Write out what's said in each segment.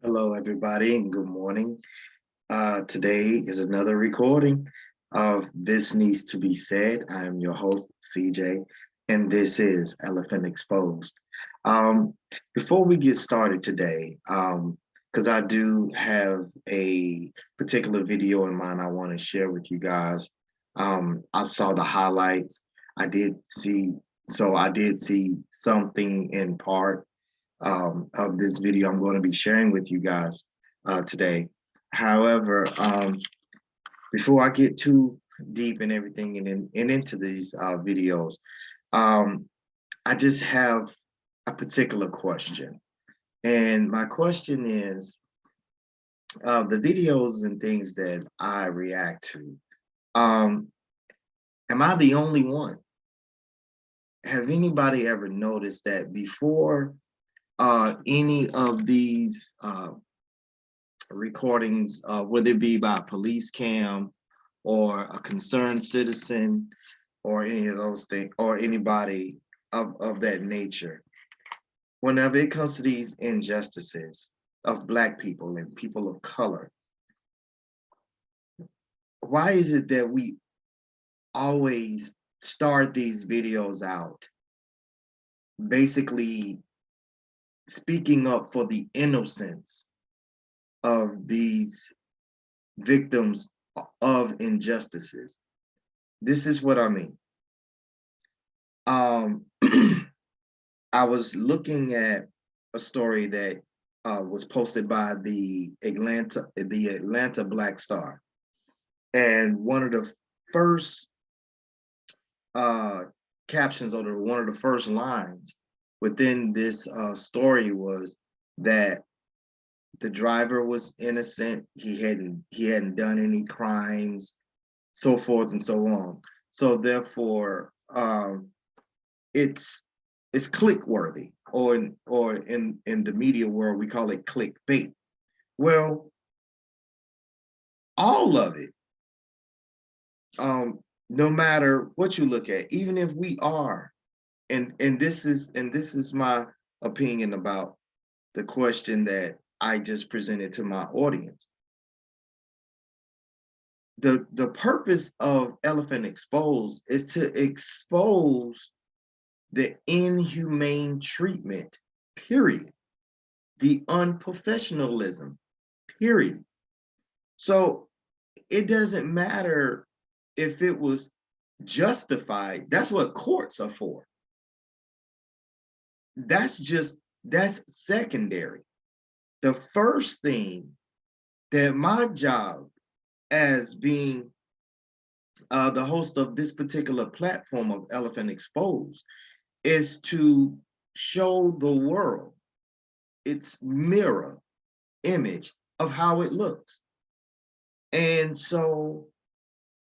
Hello, everybody, and good morning. Today is another recording of This Needs to Be Said. I am your host, CJ, and this is Elephant Exposed. Um, Before we get started today, because I do have a particular video in mind I want to share with you guys. I saw the highlights. I did see, I did see something in part of this video I'm going to be sharing with you guys today. However, before I get too deep in everything and into these videos, um, I just have a particular question. And my question is, the videos and things that I react to, um, am I the only one? Have anybody ever noticed that before any of these recordings, whether it be by police cam or a concerned citizen or any of those things, or anybody of that nature. Whenever it comes to these injustices of Black people and people of color, why is it that we always start these videos out basically speaking up for the innocence of these victims of injustices? This is what I mean. Um, I was looking at a story that was posted by the Atlanta Black Star, and one of the first uh, captions or one of the first lines within this story was that the driver was innocent. He hadn't done any crimes, so forth and so on. So therefore, it's it's click worthy, or in the media world we call it clickbait. Well, all of it, um, no matter what you look at, even if we are, and this is my opinion about the question that I just presented to my audience. The purpose of Elephant Exposed is to expose the inhumane treatment, period. The unprofessionalism, period. So it doesn't matter if it was justified. That's what courts are for. That's secondary. The first thing that my job as being the host of this particular platform of Elephant Exposed is to show the world its mirror image of how it looks. And so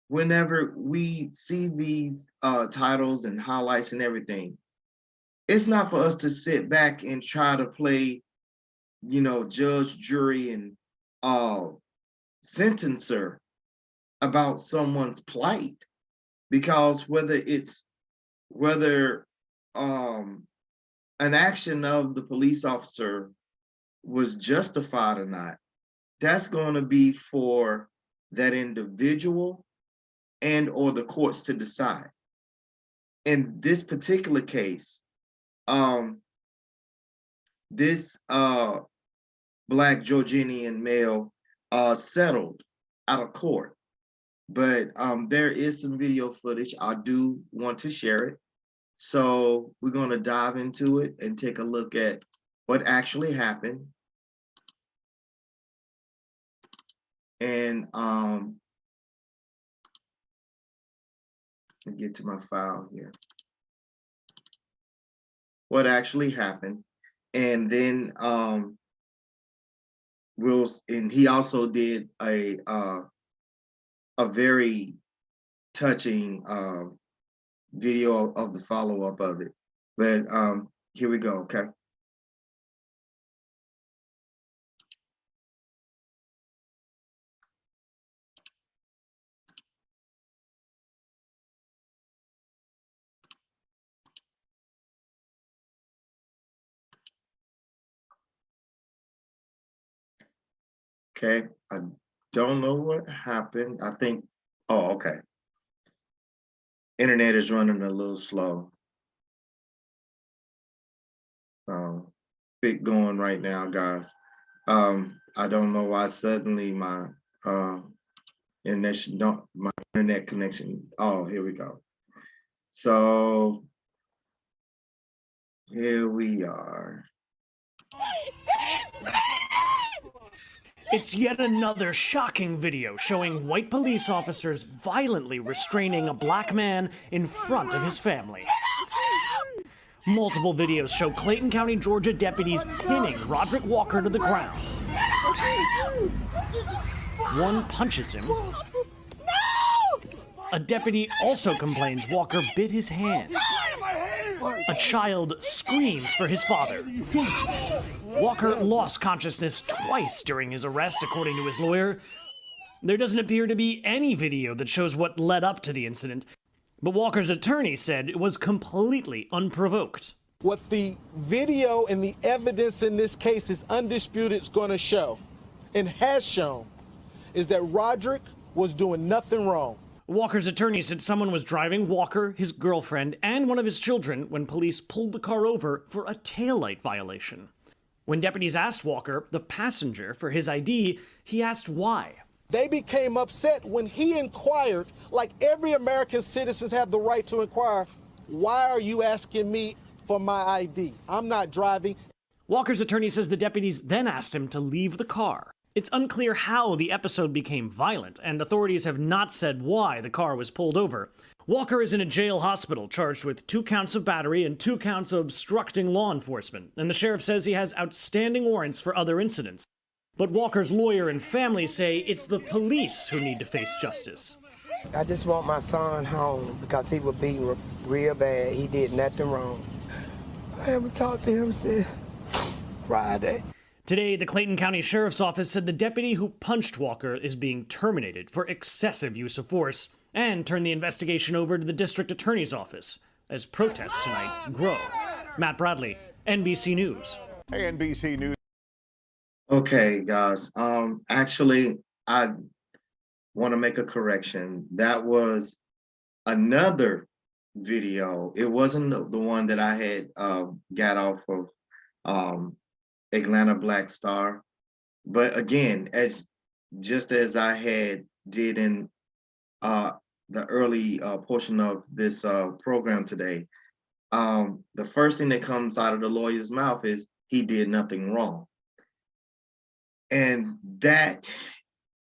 whenever we see these titles and highlights and everything, it's not for us to sit back and try to play, judge, jury, and uh, sentencer about someone's plight, because whether um, an action of the police officer was justified or not, that's going to be for that individual and or the courts to decide. In this particular case, um, this Black Georgian male settled out of court. But there is some video footage. I do want to share it. So we're going to dive into it and take a look at what actually happened. And get to my file here. What actually happened. And then and he also did a very touching video of the follow-up of it. But here we go, okay? Okay, I don't know what happened. I think, oh, okay. Internet is running a little slow. Bit going right now, guys. I don't know why suddenly my internet connection. Oh, here we go. So here we are. It's yet another shocking video showing white police officers violently restraining a black man in front of his family. Multiple videos show Clayton County, Georgia deputies pinning Roderick Walker to the ground. One punches him. A deputy also complains Walker bit his hand. A child screams for his father. Walker lost consciousness twice during his arrest, according to his lawyer. There doesn't appear to be any video that shows what led up to the incident, but Walker's attorney said it was completely unprovoked. What the video and the evidence in this case is undisputed is going to show, and has shown, is that Roderick was doing nothing wrong. Walker's attorney said someone was driving Walker, his girlfriend, and one of his children when police pulled the car over for a taillight violation. When deputies asked Walker, the passenger, for his ID, he asked why. They became upset when he inquired, like every American citizens have the right to inquire, why are you asking me for my ID? I'm not driving. Walker's attorney says the deputies then asked him to leave the car. It's unclear how the episode became violent, and authorities have not said why the car was pulled over. Walker is in a jail hospital charged with 2 counts of battery and 2 counts of obstructing law enforcement, and the sheriff says he has outstanding warrants for other incidents. But Walker's lawyer and family say it's the police who need to face justice. I just want my son home because he was beaten real bad. He did nothing wrong. I haven't talked to him since Friday. Today, the Clayton County Sheriff's Office said the deputy who punched Walker is being terminated for excessive use of force and turned the investigation over to the district attorney's office as protests tonight grow. Matt Bradley, NBC News. Hey, NBC News. Okay, guys. Actually, I want to make a correction. That was another video. It wasn't the one that I had got off of Atlanta Black Star. But again, just as I had did in the early portion of this program today, the first thing that comes out of the lawyer's mouth is he did nothing wrong. And that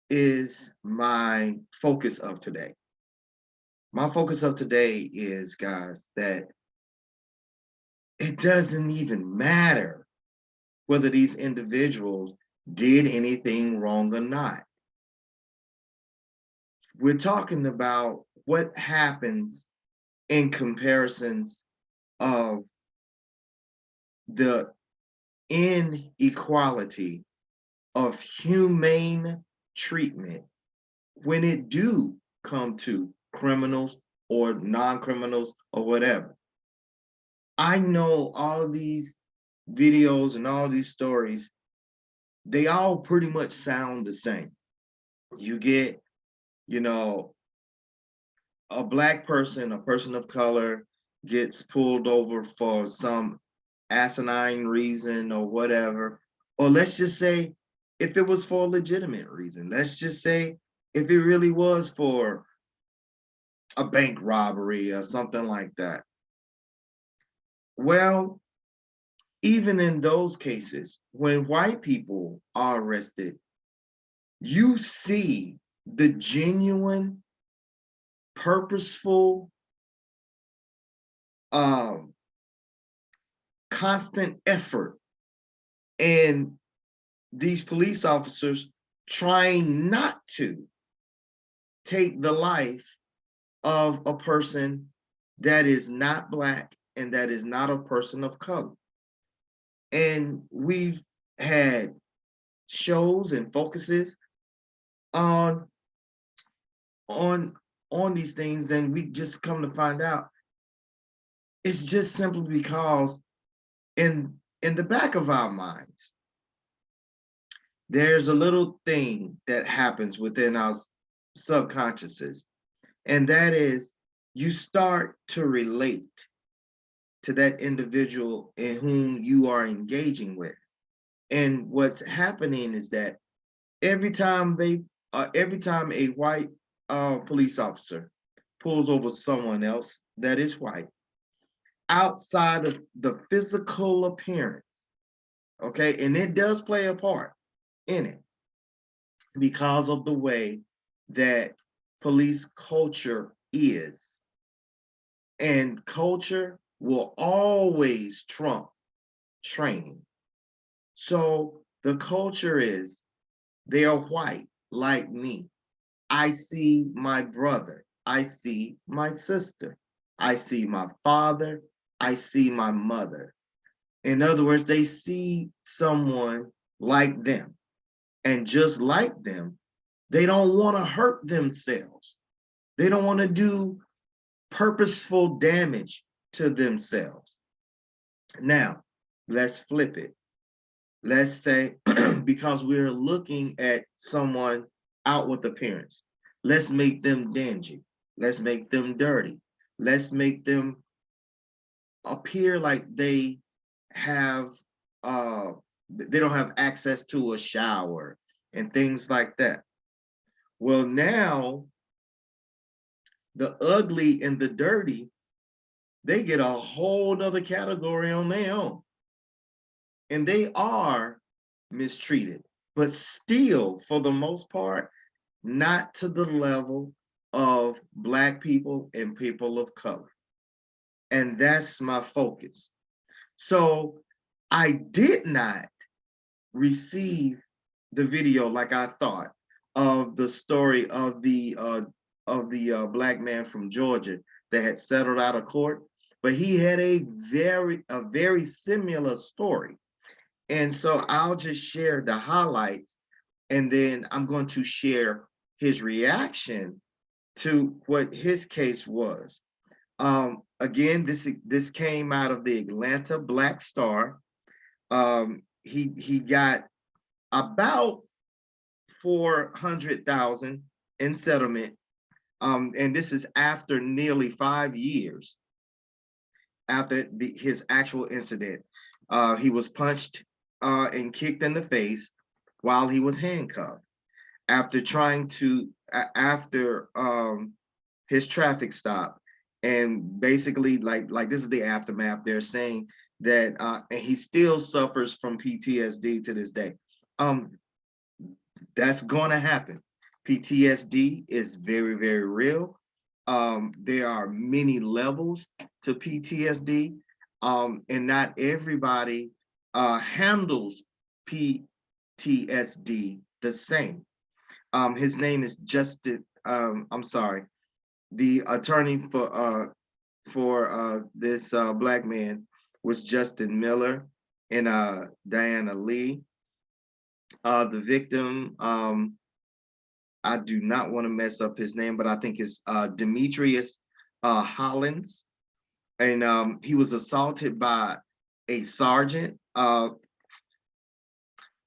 is my focus of today. My focus of today is, guys, that it doesn't even matter whether these individuals did anything wrong or not. We're talking about what happens in comparisons of the inequality of humane treatment when it do come to criminals or non-criminals or whatever. I know all these videos and all these stories, they all pretty much sound the same. You get, a black person, a person of color gets pulled over for some asinine reason or whatever, or let's just say if it was for a legitimate reason, let's just say if it really was for a bank robbery or something like that. Well, even in those cases, when white people are arrested, you see the genuine, purposeful, constant effort and these police officers trying not to take the life of a person that is not Black and that is not a person of color. And we've had shows and focuses on these things, and we just come to find out it's just simply because in the back of our minds, there's a little thing that happens within our subconsciouses, and that is you start to relate to that individual in whom you are engaging with. And what's happening is that every time a white police officer pulls over someone else that is white, outside of the physical appearance, okay, and it does play a part in it because of the way that police culture is. And culture will always trump training. So the culture is they are white like me. I see my brother. I see my sister. I see my father. I see my mother. In other words, they see someone like them. And just like them, they don't want to hurt themselves. They don't want to do purposeful damage to themselves. Now, let's flip it. Let's say, because we're looking at someone outward appearance, let's make them dingy. Let's make them dirty. Let's make them appear like have they don't have access to a shower and things like that. Well, now the ugly and the dirty, they get a whole nother category on their own. And they are mistreated, but still, for the most part, not to the level of Black people and people of color. And that's my focus. So I did not receive the video like I thought of the story of the Black man from Georgia that had settled out of court, but he had a very similar story. And so I'll just share the highlights, and then I'm going to share his reaction to what his case was. Again, this came out of the Atlanta Black Star. He got about 400,000 in settlement, and this is after nearly 5 years after his actual incident. He was punched and kicked in the face while he was handcuffed after his traffic stop. And basically, like this is the aftermath. They're saying that and he still suffers from PTSD to this day. That's going to happen. PTSD is very real. There are many levels to PTSD, and not everybody handles PTSD the same. His name is Justin. I'm sorry, the attorney for this Black man was Justin Miller and Diana Lee. The victim, I do not want to mess up his name, but I think it's Demetrius Hollins. And he was assaulted by a sergeant by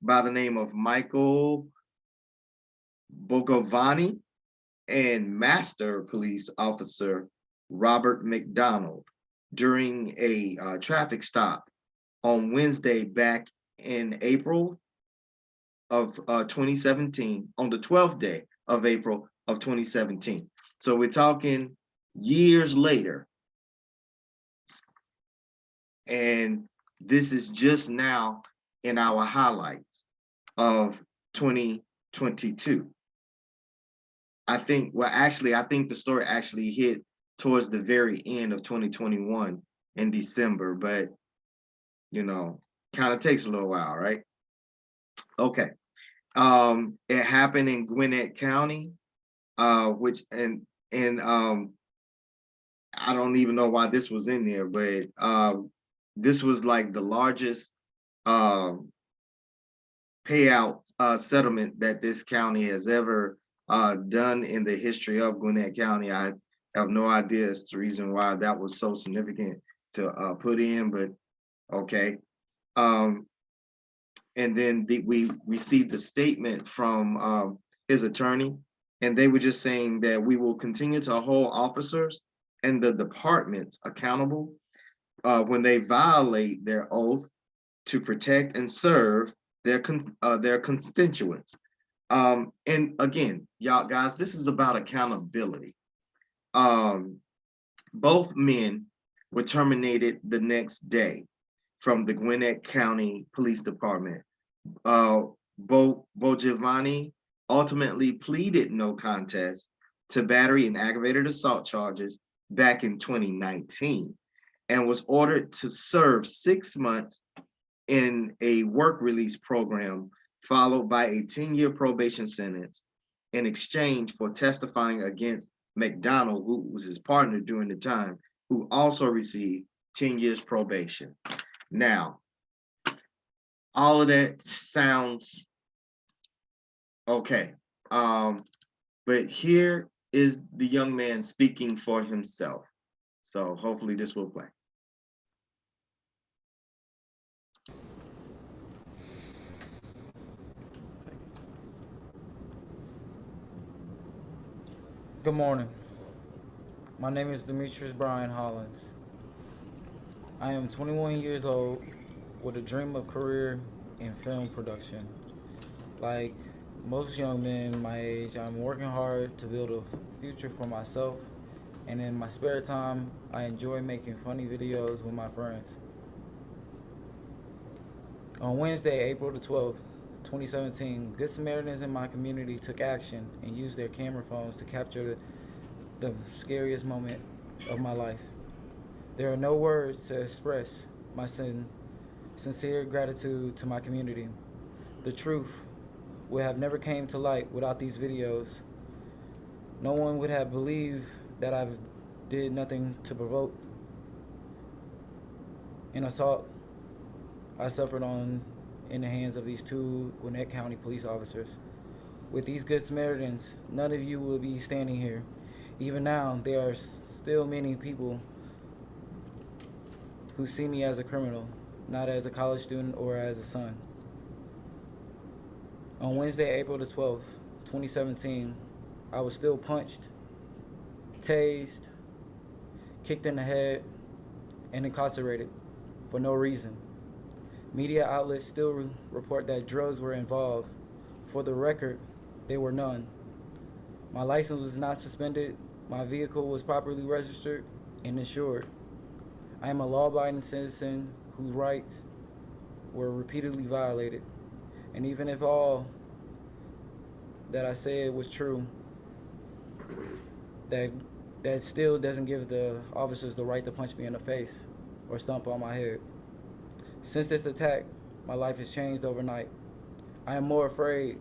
the name of Michael Bogovani and master police officer Robert McDonald during a traffic stop on Wednesday back in April of 2017, on the 12th day of April of 2017. So we're talking years later. And this is just now in our highlights of 2022. I think the story actually hit towards the very end of 2021 in December, but kind of takes a little while, right? Okay. It happened in Gwinnett County, which I don't even know why this was in there, but this was like the largest payout settlement that this county has ever done in the history of Gwinnett County. I have no idea as to the reason why that was so significant to put in, but okay. And then we received a statement from his attorney, and they were just saying that we will continue to hold officers and the departments accountable when they violate their oath to protect and serve their constituents. And again, y'all guys, this is about accountability. Um, both men were terminated the next day from the Gwinnett County Police Department. Bo Giovanni ultimately pleaded no contest to battery and aggravated assault charges back in 2019 and was ordered to serve 6 months in a work release program, followed by a 10-year probation sentence in exchange for testifying against McDonald, who was his partner during the time, who also received 10 years probation. Now, all of that sounds okay. But here is the young man speaking for himself. So hopefully this will play. Good morning. My name is Demetrius Brian Hollins. I am 21 years old with a dream of career in film production. Like most young men my age, I'm working hard to build a future for myself, and in my spare time, I enjoy making funny videos with my friends. On Wednesday, April the 12th, 2017, Good Samaritans in my community took action and used their camera phones to capture the scariest moment of my life. There are no words to express my sincere gratitude to my community. The truth would have never came to light without these videos. No one would have believed that I did nothing to provoke an assault I suffered in the hands of these two Gwinnett County police officers. With these Good Samaritans, none of you will be standing here. Even now, there are still many people who see me as a criminal, not as a college student or as a son. On Wednesday, April the 12th, 2017, I was still punched, tased, kicked in the head, and incarcerated for no reason. Media outlets still report that drugs were involved. For the record, there were none. My license was not suspended. My vehicle was properly registered and insured. I am a law-abiding citizen whose rights were repeatedly violated. And even if all that I said was true, that still doesn't give the officers the right to punch me in the face or stomp on my head. Since this attack, my life has changed overnight. I am more afraid,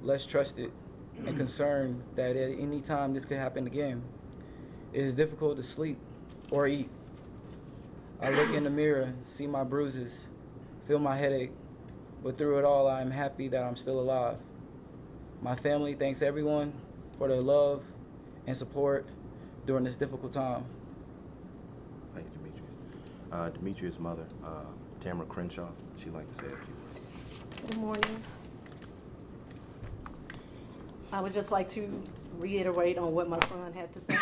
less trusted, and concerned that at any time this could happen again. It is difficult to sleep or eat. I look in the mirror, see my bruises, feel my headache, but through it all, I am happy that I'm still alive. My family thanks everyone for their love and support during this difficult time. Thank you, Demetrius. Demetrius' mother, Tamara Crenshaw, she'd like to say a few words. Good morning. I would just like to reiterate on what my son had to say.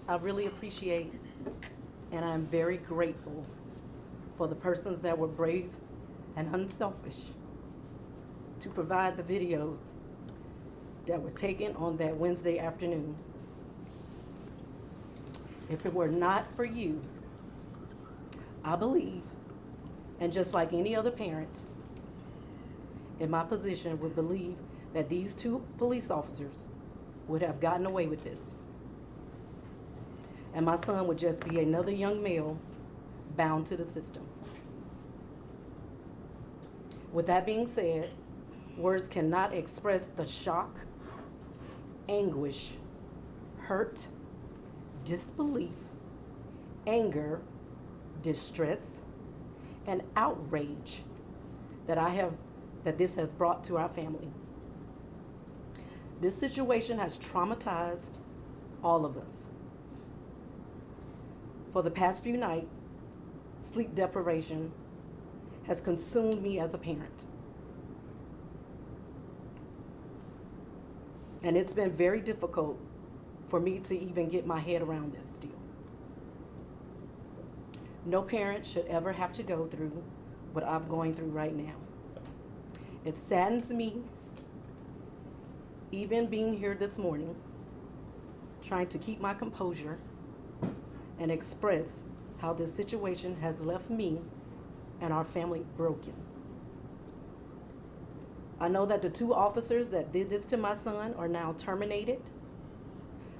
I really appreciate and I'm very grateful for the persons that were brave and unselfish to provide the videos that were taken on that Wednesday afternoon. If it were not for you, I believe, and just like any other parent in my position would believe that these two police officers would have gotten away with this. And my son would just be another young male bound to the system. With that being said, words cannot express the shock, anguish, hurt, disbelief, anger, distress, and outrage that this has brought to our family. This situation has traumatized all of us. For the past few nights, sleep deprivation has consumed me as a parent. And it's been very difficult for me to even get my head around this still. No parent should ever have to go through what I'm going through right now. It saddens me, even being here this morning, trying to keep my composure and express how this situation has left me and our family broken. I know that the 2 officers that did this to my son are now terminated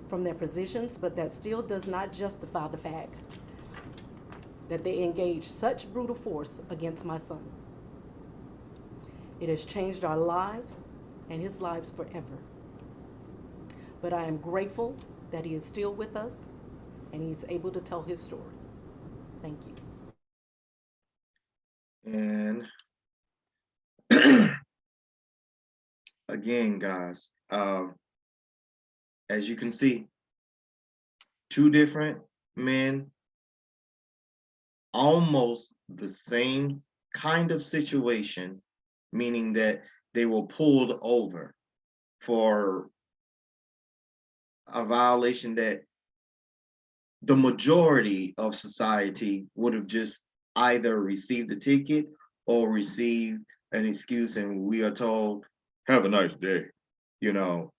from their positions, but that still does not justify the fact that they engaged such brutal force against my son. It has changed our lives and his lives forever. But I am grateful that he is still with us and he's able to tell his story. Thank you. And again, guys, as you can see, 2 different men, almost the same kind of situation, meaning that they were pulled over for a violation that the majority of society would have just either received a ticket or received an excuse, and we are told, have a nice day, you know,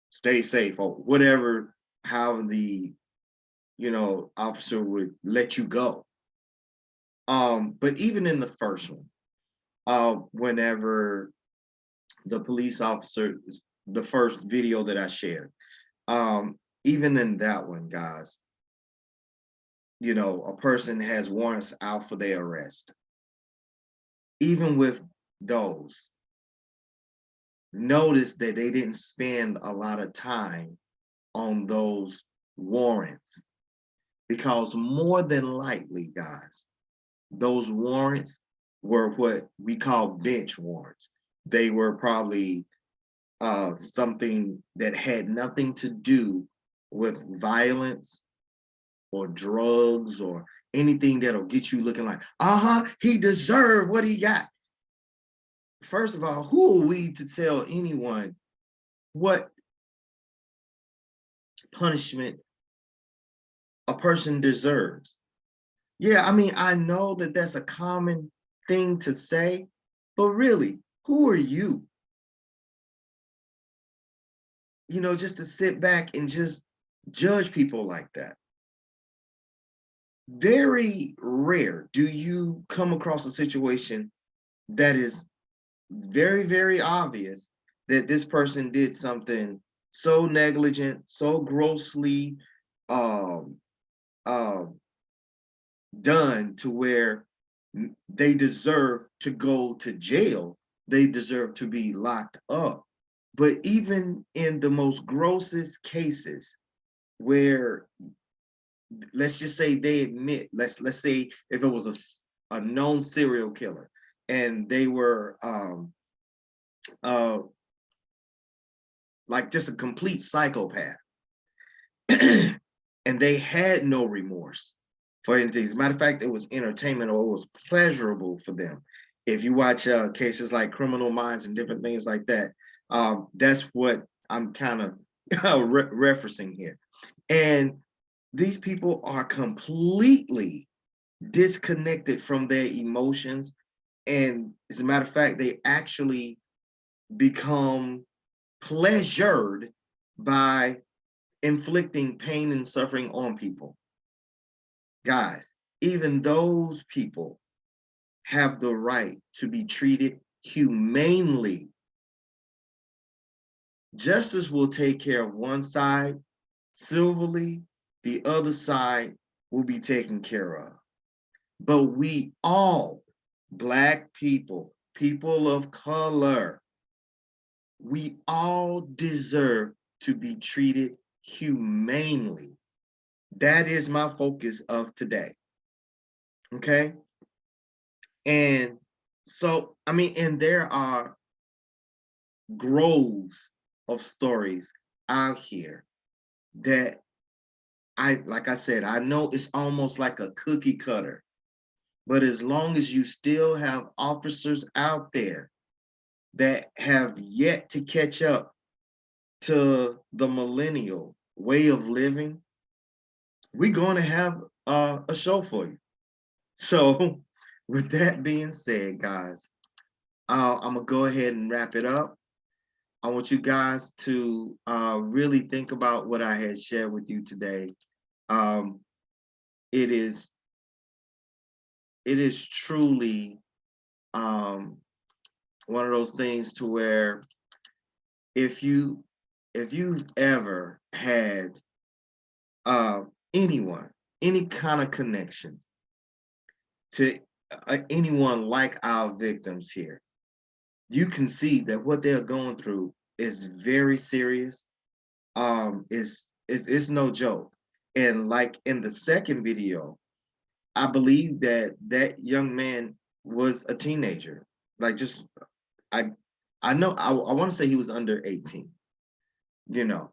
stay safe, or whatever, how the, you know, officer would let you go. But even in the first one, whenever the police officer, the first video that I shared, even in that one, guys, you know, a person has warrants out for their arrest. Even with those, notice that they didn't spend a lot of time on those warrants, because more than likely, guys, those warrants were what we call bench warrants. They were probably something that had nothing to do with violence or drugs or anything that'll get you looking like, he deserved what he got. First of all, who are we to tell anyone what punishment a person deserves? Yeah, I mean, I know that that's a common thing to say, but really, who are you? You know, just to sit back and just judge people like that. Very rare do you come across a situation that is very, very obvious that this person did something so negligent, so grossly done to where they deserve to go to jail. They deserve to be locked up. But even in the most grossest cases where, let's just say they admit, let's say if it was a known serial killer and they were like just a complete psychopath and they had no remorse for anything. As a matter of fact, it was entertainment, or it was pleasurable for them. If you watch cases like Criminal Minds and different things like that, that's what I'm kind of referencing here. And these people are completely disconnected from their emotions. And as a matter of fact, they actually become pleasured by inflicting pain and suffering on people. Guys, even those people have the right to be treated humanely. Justice will take care of one side civilly, the other side will be taken care of. But we all, Black people, people of color, we all deserve to be treated humanely. That is my focus of today. Okay? And so, I mean, and there are groves of stories out here that like I said, I know it's almost like a cookie cutter But as long as you still have officers out there that have yet to catch up to the millennial way of living, we're going to have a show for you. So with that being said, guys, I'm going to go ahead and wrap it up. I want you guys to really think about what I had shared with you today. It is truly one of those things to where if you've ever had anyone, any kind of connection to anyone like our victims here, you can see that what they're going through is very serious. It's no joke. And like in the second video, I believe that that young man was a teenager. Like just I know I want to say he was under 18, you know.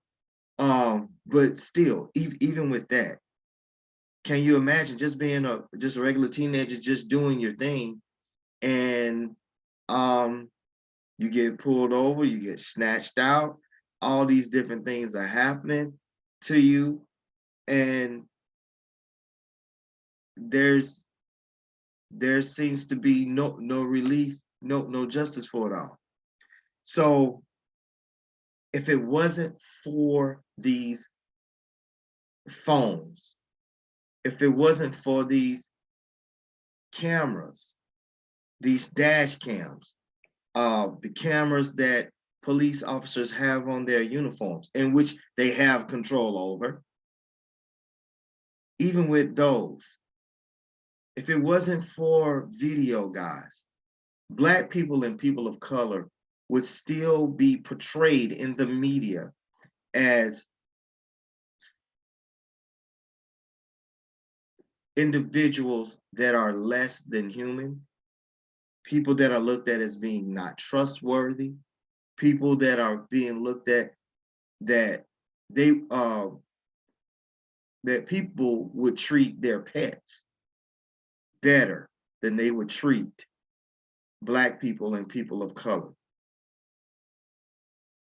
But still, even with that, can you imagine just being a regular teenager, just doing your thing, and you get pulled over, you get snatched out, all these different things are happening to you, and there seems to be no relief, no justice for it all. So if it wasn't for these phones, if it wasn't for these cameras, these dash cams, the cameras that police officers have on their uniforms, in which they have control over, even with those, if it wasn't for video, guys, Black people and people of color would still be portrayed in the media as individuals that are less than human, people that are looked at as being not trustworthy, people that are being looked at that they that people would treat their pets better than they would treat Black people and people of color,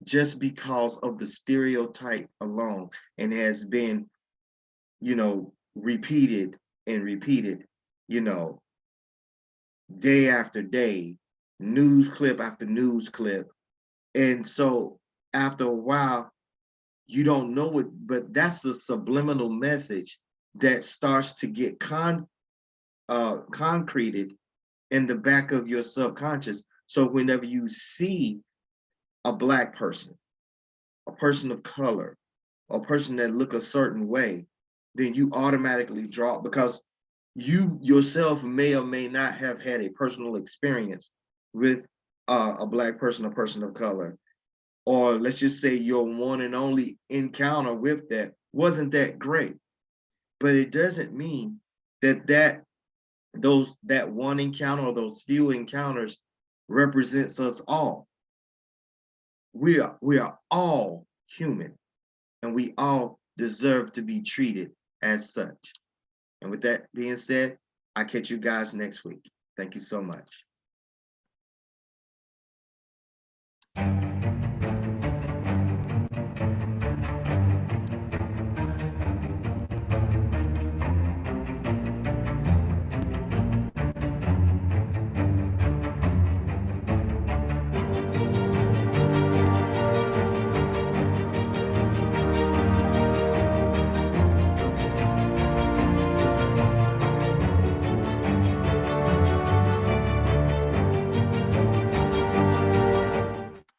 just because of the stereotype alone, and has been, repeated and repeated, day after day, news clip after news clip. And so after a while, you don't know it, but that's a subliminal message that starts to get concreted in the back of your subconscious. So whenever you see a Black person, a person of color, a person that look a certain way, then you automatically draw, because you yourself may or may not have had a personal experience with a Black person, a person of color, or let's just say your one and only encounter with that wasn't that great. But it doesn't mean that one encounter or those few encounters represents us all. We are all human, and we all deserve to be treated as such. And with that being said, I'll catch you guys next week. Thank you so much.